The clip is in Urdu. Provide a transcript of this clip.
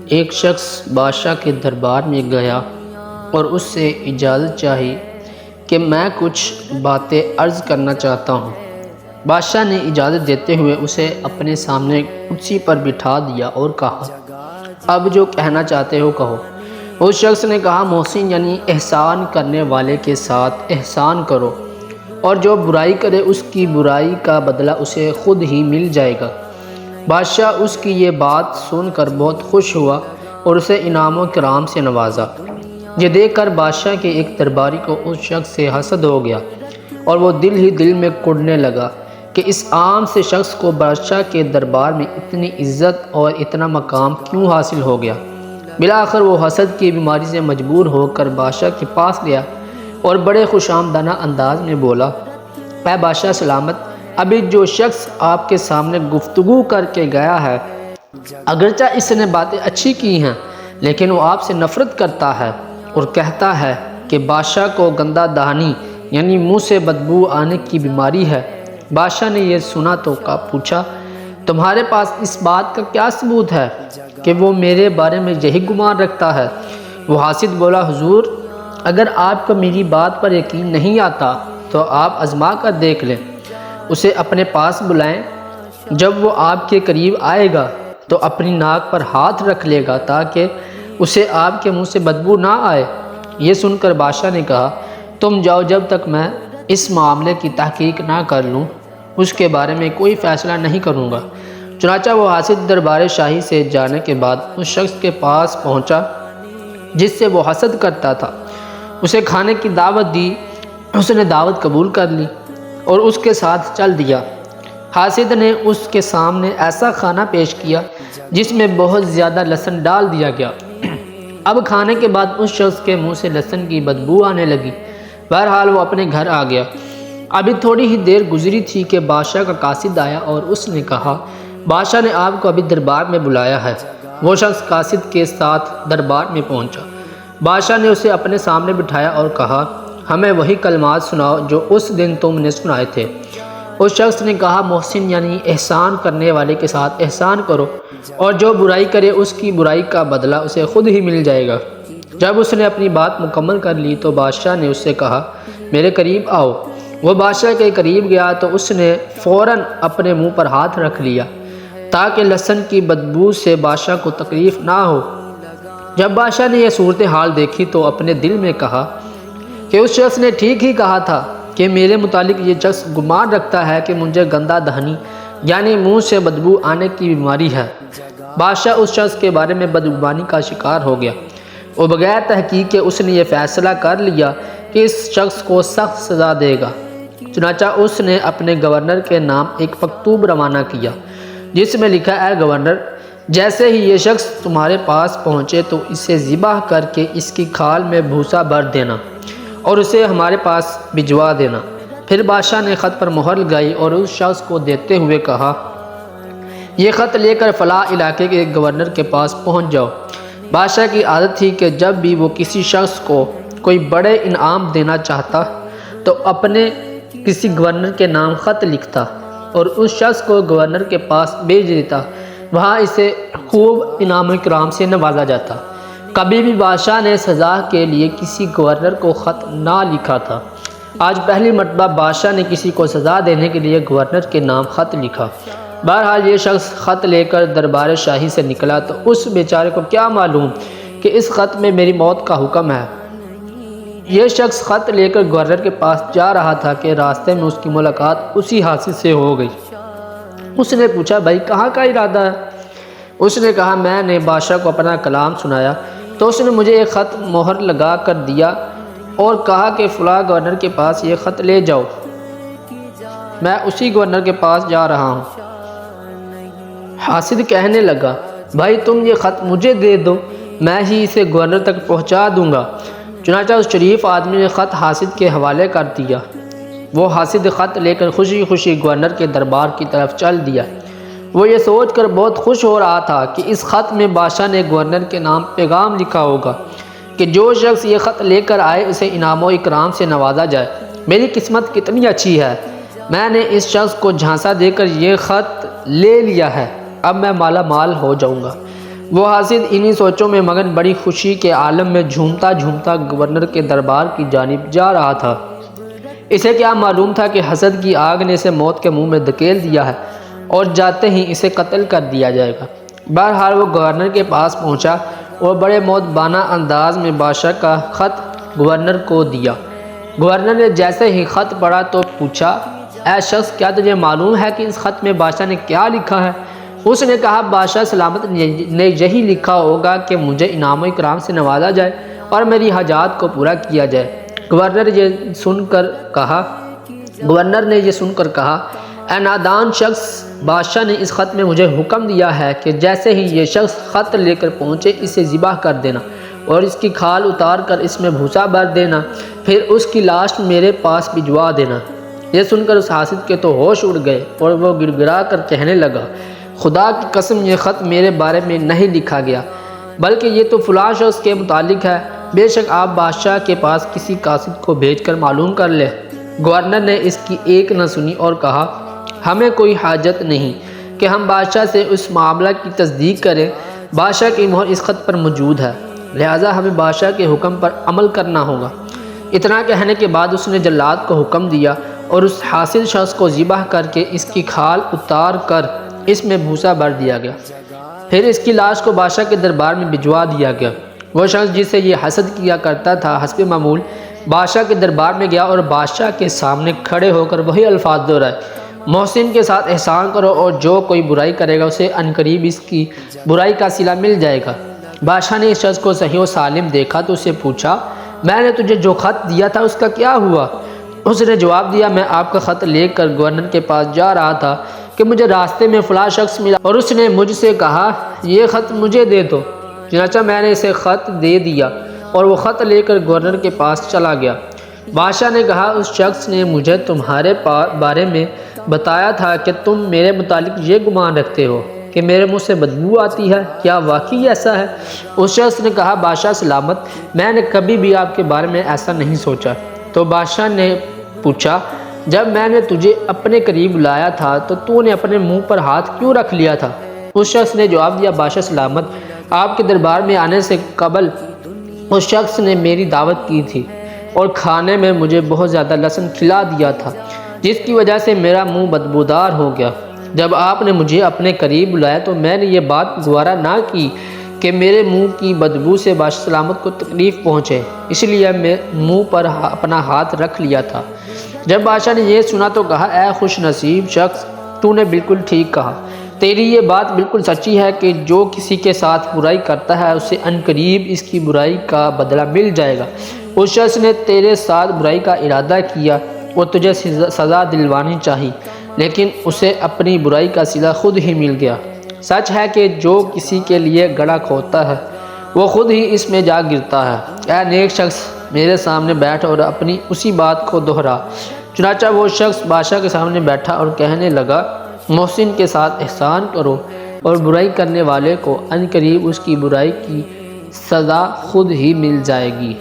ایک شخص بادشاہ کے دربار میں گیا اور اس سے اجازت چاہی کہ میں کچھ باتیں عرض کرنا چاہتا ہوں۔ بادشاہ نے اجازت دیتے ہوئے اسے اپنے سامنے کرسی پر بٹھا دیا اور کہا، اب جو کہنا چاہتے ہو کہو۔ اس شخص نے کہا، محسن یعنی احسان کرنے والے کے ساتھ احسان کرو، اور جو برائی کرے اس کی برائی کا بدلہ اسے خود ہی مل جائے گا۔ بادشاہ اس کی یہ بات سن کر بہت خوش ہوا اور اسے انعام و کرام سے نوازا۔ یہ دیکھ کر بادشاہ کے ایک درباری کو اس شخص سے حسد ہو گیا اور وہ دل ہی دل میں کڑنے لگا کہ اس عام سے شخص کو بادشاہ کے دربار میں اتنی عزت اور اتنا مقام کیوں حاصل ہو گیا۔ بالآخر وہ حسد کی بیماری سے مجبور ہو کر بادشاہ کے پاس گیا اور بڑے خوش آمدانہ انداز میں بولا، اے بادشاہ سلامت، ابھی جو شخص آپ کے سامنے گفتگو کر کے گیا ہے، اگرچہ اس نے باتیں اچھی کی ہیں لیکن وہ آپ سے نفرت کرتا ہے اور کہتا ہے کہ بادشاہ کو گندہ دہانی یعنی منہ سے بدبو آنے کی بیماری ہے۔ بادشاہ نے یہ سنا تو پوچھا، تمہارے پاس اس بات کا کیا ثبوت ہے کہ وہ میرے بارے میں یہی گمان رکھتا ہے؟ وہ حاسد بولا، حضور، اگر آپ کو میری بات پر یقین نہیں آتا تو آپ آزما کر دیکھ لیں، اسے اپنے پاس بلائیں، جب وہ آپ کے قریب آئے گا تو اپنی ناک پر ہاتھ رکھ لے گا تاکہ اسے آپ کے منہ سے بدبو نہ آئے۔ یہ سن کر بادشاہ نے کہا، تم جاؤ، جب تک میں اس معاملے کی تحقیق نہ کر لوں اس کے بارے میں کوئی فیصلہ نہیں کروں گا۔ چنانچہ وہ حاسد دربار شاہی سے جانے کے بعد اس شخص کے پاس پہنچا جس سے وہ حسد کرتا تھا، اسے کھانے کی دعوت دی۔ اس نے دعوت قبول کر لی اور اس کے ساتھ چل دیا۔ حاسد نے اس کے سامنے ایسا کھانا پیش کیا جس میں بہت زیادہ لہسن ڈال دیا گیا۔ اب کھانے کے بعد اس شخص کے منہ سے لہسن کی بدبو آنے لگی۔ بہرحال وہ اپنے گھر آ گیا۔ ابھی تھوڑی ہی دیر گزری تھی کہ بادشاہ کا قاصد آیا اور اس نے کہا، بادشاہ نے آپ کو ابھی دربار میں بلایا ہے۔ وہ شخص قاصد کے ساتھ دربار میں پہنچا۔ بادشاہ نے اسے اپنے سامنے بٹھایا اور کہا، ہمیں وہی کلمات سناؤ جو اس دن تم نے سنائے تھے۔ اس شخص نے کہا، محسن یعنی احسان کرنے والے کے ساتھ احسان کرو، اور جو برائی کرے اس کی برائی کا بدلہ اسے خود ہی مل جائے گا۔ جب اس نے اپنی بات مکمل کر لی تو بادشاہ نے اس سے کہا، میرے قریب آؤ۔ وہ بادشاہ کے قریب گیا تو اس نے فوراً اپنے منہ پر ہاتھ رکھ لیا تاکہ لہسن کی بدبو سے بادشاہ کو تکلیف نہ ہو۔ جب بادشاہ نے یہ صورتحال دیکھی تو اپنے دل میں کہا کہ اس شخص نے ٹھیک ہی کہا تھا کہ میرے متعلق یہ شخص گمان رکھتا ہے کہ مجھے گندہ دہنی یعنی منہ سے بدبو آنے کی بیماری ہے۔ بادشاہ اس شخص کے بارے میں بدگمانی کا شکار ہو گیا اور بغیر تحقیق کے اس نے یہ فیصلہ کر لیا کہ اس شخص کو سخت سزا دے گا۔ چنانچہ اس نے اپنے گورنر کے نام ایک مکتوب روانہ کیا جس میں لکھا، اے گورنر، جیسے ہی یہ شخص تمہارے پاس پہنچے تو اسے ذبح کر کے اس کی کھال میں بھوسا بھر دینا اور اسے ہمارے پاس بھجوا دینا۔ پھر بادشاہ نے خط پر مہر لگائی اور اس شخص کو دیتے ہوئے کہا، یہ خط لے کر فلاں علاقے کے گورنر کے پاس پہنچ جاؤ۔ بادشاہ کی عادت تھی کہ جب بھی وہ کسی شخص کو کوئی بڑے انعام دینا چاہتا تو اپنے کسی گورنر کے نام خط لکھتا اور اس شخص کو گورنر کے پاس بھیج دیتا، وہاں اسے خوب انعام و اکرام سے نوازا جاتا۔ کبھی بھی بادشاہ نے سزا کے لیے کسی گورنر کو خط نہ لکھا تھا۔ آج پہلی مرتبہ بادشاہ نے کسی کو سزا دینے کے لیے گورنر کے نام خط لکھا۔ بہرحال یہ شخص خط لے کر دربار شاہی سے نکلا تو اس بیچارے کو کیا معلوم کہ اس خط میں میری موت کا حکم ہے۔ یہ شخص خط لے کر گورنر کے پاس جا رہا تھا کہ راستے میں اس کی ملاقات اسی حاسد سے ہو گئی۔ اس نے پوچھا، بھائی کہاں کا ارادہ ہے؟ اس نے کہا، میں نے بادشاہ کو اپنا کلام سنایا تو اس نے مجھے ایک خط مہر لگا کر دیا اور کہا کہ فلاں گورنر کے پاس یہ خط لے جاؤ۔ میں اسی گورنر کے پاس جا رہا ہوں۔ حاسد کہنے لگا، بھائی تم یہ خط مجھے دے دو، میں ہی اسے گورنر تک پہنچا دوں گا۔ چنانچہ اس شریف آدمی نے خط حاسد کے حوالے کر دیا۔ وہ حاسد خط لے کر خوشی خوشی گورنر کے دربار کی طرف چل دیا۔ وہ یہ سوچ کر بہت خوش ہو رہا تھا کہ اس خط میں بادشاہ نے گورنر کے نام پیغام لکھا ہوگا کہ جو شخص یہ خط لے کر آئے اسے انعام و اکرام سے نوازا جائے۔ میری قسمت کتنی اچھی ہے، میں نے اس شخص کو جھانسا دے کر یہ خط لے لیا ہے، اب میں مالا مال ہو جاؤں گا۔ وہ حاسد انہی سوچوں میں مگن بڑی خوشی کے عالم میں جھومتا جھومتا گورنر کے دربار کی جانب جا رہا تھا۔ اسے کیا معلوم تھا کہ حسد کی آگ نے اسے موت کے منہ میں دھکیل دیا ہے اور جاتے ہی اسے قتل کر دیا جائے گا۔ بہرحال وہ گورنر کے پاس پہنچا اور بڑے مؤدبانہ انداز میں بادشاہ کا خط گورنر کو دیا۔ گورنر نے جیسے ہی خط پڑھا تو پوچھا، اے شخص، کیا تجھے معلوم ہے کہ اس خط میں بادشاہ نے کیا لکھا ہے؟ اس نے کہا، بادشاہ سلامت نے یہی لکھا ہوگا کہ مجھے انعام و اکرام سے نوازا جائے اور میری حاجات کو پورا کیا جائے۔ گورنر نے یہ سن کر کہا، اے نادان شخص، بادشاہ نے اس خط میں مجھے حکم دیا ہے کہ جیسے ہی یہ شخص خط لے کر پہنچے اسے ذبح کر دینا اور اس کی کھال اتار کر اس میں بھوسا بھر دینا، پھر اس کی لاش میرے پاس بھجوا دینا۔ یہ سن کر اس حاسد کے تو ہوش اڑ گئے اور وہ گڑ گڑا کر کہنے لگا، خدا کی قسم، یہ خط میرے بارے میں نہیں لکھا گیا، بلکہ یہ تو فلاں شخص کے متعلق ہے۔ بے شک آپ بادشاہ کے پاس کسی قاصد کو بھیج کر معلوم کر لیں۔ گورنر نے اس کی ایک نہ سنی اور کہا، ہمیں کوئی حاجت نہیں کہ ہم بادشاہ سے اس معاملہ کی تصدیق کریں، بادشاہ کی مہر اس خط پر موجود ہے، لہٰذا ہمیں بادشاہ کے حکم پر عمل کرنا ہوگا۔ اتنا کہنے کے بعد اس نے جلاد کو حکم دیا اور اس حاسد شخص کو ذبح کر کے اس کی کھال اتار کر اس میں بھوسا بھر دیا گیا، پھر اس کی لاش کو بادشاہ کے دربار میں بھجوا دیا گیا۔ وہ شخص جسے یہ حسد کیا کرتا تھا حسب معمول بادشاہ کے دربار میں گیا اور بادشاہ کے سامنے کھڑے ہو کر وہی الفاظ دہرائے، محسن کے ساتھ احسان کرو اور جو کوئی برائی کرے گا اسے عنقریب اس کی برائی کا صلہ مل جائے گا۔ بادشاہ نے اس شخص کو صحیح و سالم دیکھا تو اسے پوچھا، میں نے تجھے جو خط دیا تھا اس کا کیا ہوا؟ اس نے جواب دیا، میں آپ کا خط لے کر گورنر کے پاس جا رہا تھا کہ مجھے راستے میں فلاں شخص ملا اور اس نے مجھ سے کہا، یہ خط مجھے دے دو۔ چنانچہ میں نے اسے خط دے دیا اور وہ خط لے کر گورنر کے پاس چلا گیا۔ بادشاہ نے کہا، اس شخص نے مجھے تمہارے بارے میں بتایا تھا کہ تم میرے متعلق یہ گمان رکھتے ہو کہ میرے منہ سے بدبو آتی ہے، کیا واقعی ایسا ہے؟ اس شخص نے کہا، بادشاہ سلامت، میں نے کبھی بھی آپ کے بارے میں ایسا نہیں سوچا۔ تو بادشاہ نے پوچھا، جب میں نے تجھے اپنے قریب لایا تھا تو نے اپنے منہ پر ہاتھ کیوں رکھ لیا تھا؟ اس شخص نے جواب دیا، بادشاہ سلامت، آپ کے دربار میں آنے سے قبل اس شخص نے میری دعوت کی تھی اور کھانے میں مجھے بہت زیادہ لہسن کھلا دیا تھا، جس کی وجہ سے میرا منہ بدبودار ہو گیا۔ جب آپ نے مجھے اپنے قریب بلایا تو میں نے یہ بات گوارا نہ کی کہ میرے منہ کی بدبو سے بادشاہ سلامت کو تکلیف پہنچے، اس لیے میں منہ پر اپنا ہاتھ رکھ لیا تھا۔ جب بادشاہ نے یہ سنا تو کہا، اے خوش نصیب شخص، تو نے بالکل ٹھیک کہا، تیری یہ بات بالکل سچی ہے کہ جو کسی کے ساتھ برائی کرتا ہے اسے عنقریب اس کی برائی کا بدلہ مل جائے گا۔ اس شخص نے تیرے ساتھ برائی کا ارادہ کیا اور تجھے سزا دلوانی چاہی، لیکن اسے اپنی برائی کا صلہ خود ہی مل گیا۔ سچ ہے کہ جو کسی کے لیے گڑھا کھودتا ہے وہ خود ہی اس میں جا گرتا ہے۔ اے نیک شخص، میرے سامنے بیٹھ اور اپنی اسی بات کو دہرا۔ چنانچہ وہ شخص بادشاہ کے سامنے بیٹھا اور کہنے لگا، محسن کے ساتھ احسان کرو اور برائی کرنے والے کو عنقریب اس کی برائی کی سزا خود ہی مل جائے گی۔